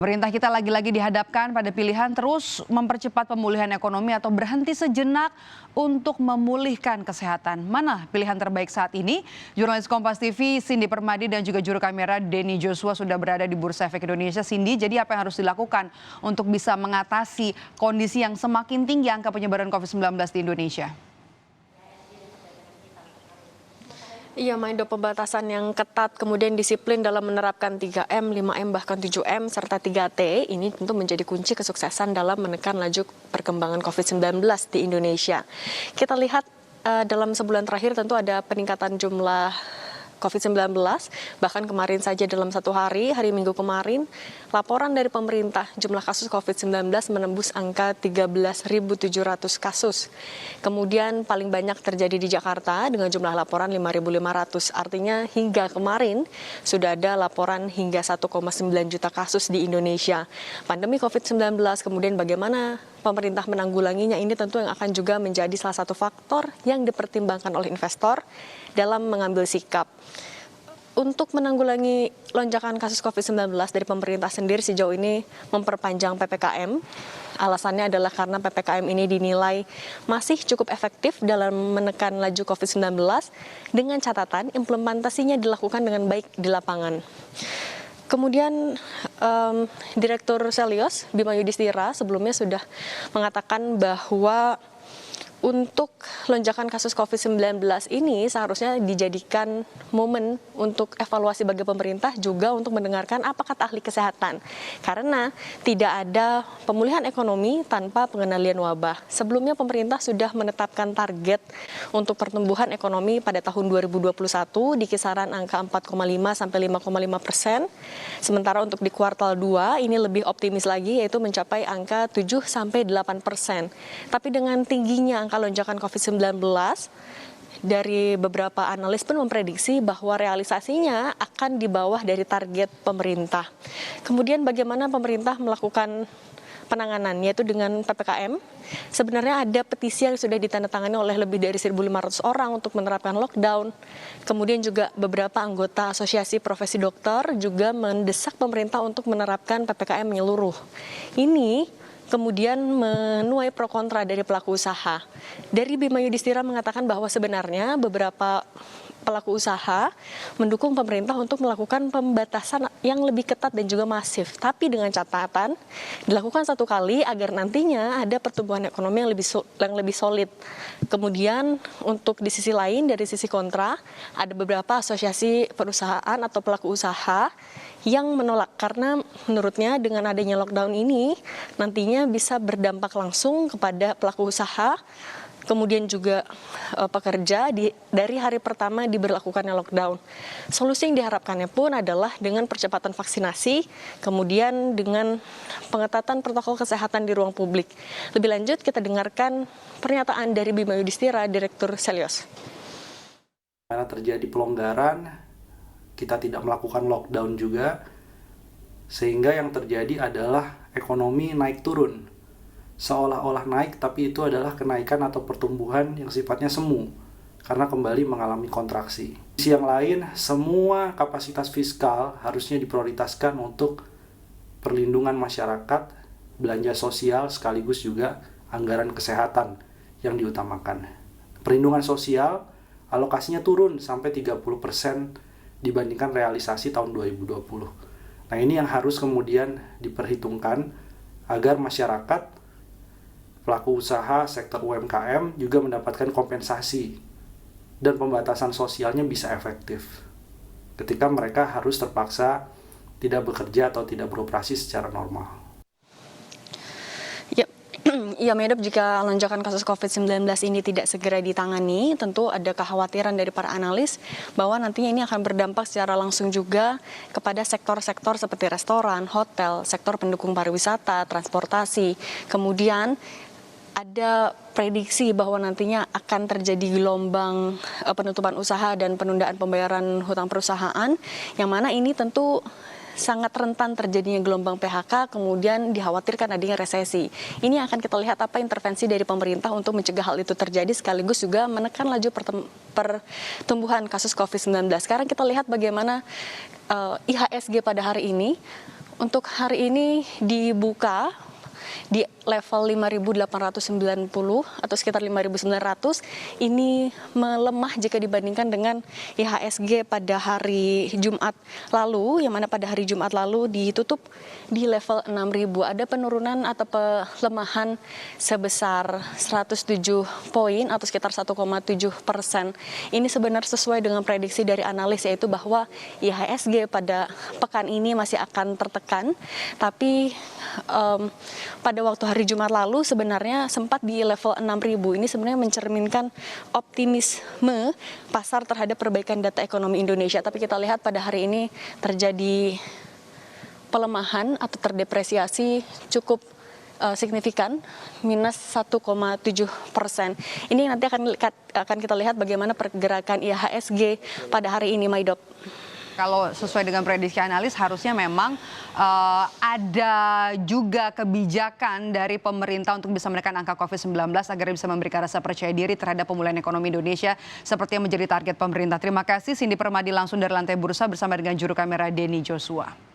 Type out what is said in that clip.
Pemerintah kita lagi-lagi dihadapkan pada pilihan terus mempercepat pemulihan ekonomi atau berhenti sejenak untuk memulihkan kesehatan. Mana pilihan terbaik saat ini? Jurnalis Kompas TV Cindy Permadi dan juga juru kamera Denny Joshua sudah berada di Bursa Efek Indonesia. Cindy, jadi apa yang harus dilakukan untuk bisa mengatasi kondisi yang semakin tinggi angka penyebaran COVID-19 di Indonesia? Iya, Maido, pembatasan yang ketat, kemudian disiplin dalam menerapkan 3M, 5M, bahkan 7M, serta 3T, ini tentu menjadi kunci kesuksesan dalam menekan laju perkembangan COVID-19 di Indonesia. Kita lihat dalam sebulan terakhir tentu ada peningkatan jumlah COVID-19, bahkan kemarin saja dalam satu hari Minggu kemarin, laporan dari pemerintah jumlah kasus COVID-19 menembus angka 13.700 kasus. Kemudian paling banyak terjadi di Jakarta dengan jumlah laporan 5.500. Artinya hingga kemarin sudah ada laporan hingga 1,9 juta kasus di Indonesia. Pandemi COVID-19, kemudian bagaimana pemerintah menanggulanginya, ini tentu yang akan juga menjadi salah satu faktor yang dipertimbangkan oleh investor dalam mengambil sikap. Untuk menanggulangi lonjakan kasus COVID-19 dari pemerintah sendiri sejauh ini memperpanjang PPKM. Alasannya adalah karena PPKM ini dinilai masih cukup efektif dalam menekan laju COVID-19 dengan catatan implementasinya dilakukan dengan baik di lapangan. Kemudian Direktur Selyos, Bima Yudhistira, sebelumnya sudah mengatakan bahwa untuk lonjakan kasus COVID-19 ini seharusnya dijadikan momen untuk evaluasi bagi pemerintah juga untuk mendengarkan apa kata ahli kesehatan. Karena tidak ada pemulihan ekonomi tanpa pengendalian wabah. Sebelumnya pemerintah sudah menetapkan target untuk pertumbuhan ekonomi pada tahun 2021 di kisaran angka 4,5 sampai 5,5%. Sementara untuk di kuartal 2 ini lebih optimis lagi, yaitu mencapai angka 7 sampai 8%. Tapi dengan tingginya angka lonjakan COVID-19, dari beberapa analis pun memprediksi bahwa realisasinya akan di bawah dari target pemerintah. Kemudian bagaimana pemerintah melakukan penanganan, yaitu dengan PPKM. Sebenarnya ada petisi yang sudah ditandatangani oleh lebih dari 1.500 orang untuk menerapkan lockdown. Kemudian juga beberapa anggota Asosiasi Profesi Dokter juga mendesak pemerintah untuk menerapkan PPKM menyeluruh. Ini kemudian menuai pro kontra dari pelaku usaha. Dari Bima Yudhistira mengatakan bahwa sebenarnya beberapa pelaku usaha mendukung pemerintah untuk melakukan pembatasan yang lebih ketat dan juga masif. Tapi dengan catatan dilakukan satu kali agar nantinya ada pertumbuhan ekonomi yang lebih solid. Kemudian untuk di sisi lain, dari sisi kontra, ada beberapa asosiasi perusahaan atau pelaku usaha yang menolak karena menurutnya dengan adanya lockdown ini nantinya bisa berdampak langsung kepada pelaku usaha, kemudian juga pekerja dari hari pertama diberlakukannya lockdown. Solusi yang diharapkannya pun adalah dengan percepatan vaksinasi, kemudian dengan pengetatan protokol kesehatan di ruang publik. Lebih lanjut kita dengarkan pernyataan dari Bima Yudhistira, Direktur Selyos. Karena terjadi pelonggaran, kita tidak melakukan lockdown juga, sehingga yang terjadi adalah ekonomi naik turun. Seolah-olah naik, tapi itu adalah kenaikan atau pertumbuhan yang sifatnya semu, karena kembali mengalami kontraksi. Di sisi yang lain, semua kapasitas fiskal harusnya diprioritaskan untuk perlindungan masyarakat, belanja sosial, sekaligus juga anggaran kesehatan yang diutamakan. Perlindungan sosial, alokasinya turun sampai 30% dibandingkan realisasi tahun 2020. Nah, ini yang harus kemudian diperhitungkan agar masyarakat, pelaku usaha, sektor UMKM juga mendapatkan kompensasi dan pembatasan sosialnya bisa efektif ketika mereka harus terpaksa tidak bekerja atau tidak beroperasi secara normal. Ya, Medop, jika lonjakan kasus COVID-19 ini tidak segera ditangani, tentu ada kekhawatiran dari para analis bahwa nantinya ini akan berdampak secara langsung juga kepada sektor-sektor seperti restoran, hotel, sektor pendukung pariwisata, transportasi. Kemudian ada prediksi bahwa nantinya akan terjadi gelombang penutupan usaha dan penundaan pembayaran hutang perusahaan, yang mana ini tentu sangat rentan terjadinya gelombang PHK, kemudian dikhawatirkan adanya resesi. Ini akan kita lihat apa intervensi dari pemerintah untuk mencegah hal itu terjadi, sekaligus juga menekan laju pertumbuhan kasus COVID-19. Sekarang kita lihat bagaimana IHSG pada hari ini. Untuk hari ini dibuka di level 5.890 atau sekitar 5.900. Ini melemah jika dibandingkan dengan IHSG pada hari Jumat lalu, yang mana pada hari Jumat lalu ditutup di level 6.000. Ada penurunan atau pelemahan sebesar 107 poin atau sekitar 1,7%. Ini sebenarnya sesuai dengan prediksi dari analis, yaitu bahwa IHSG pada pekan ini masih akan tertekan, tapi pada waktu hari Jumat lalu sebenarnya sempat di level 6.000. Ini sebenarnya mencerminkan optimisme pasar terhadap perbaikan data ekonomi Indonesia. Tapi kita lihat pada hari ini terjadi pelemahan atau terdepresiasi cukup signifikan, minus 1,7%. Ini nanti akan kita lihat bagaimana pergerakan IHSG pada hari ini, Maidop. Kalau sesuai dengan prediksi analis, harusnya memang ada juga kebijakan dari pemerintah untuk bisa menekan angka COVID-19 agar bisa memberikan rasa percaya diri terhadap pemulihan ekonomi Indonesia seperti yang menjadi target pemerintah. Terima kasih Cindy Permadi langsung dari lantai bursa bersama dengan juru kamera Denny Joshua.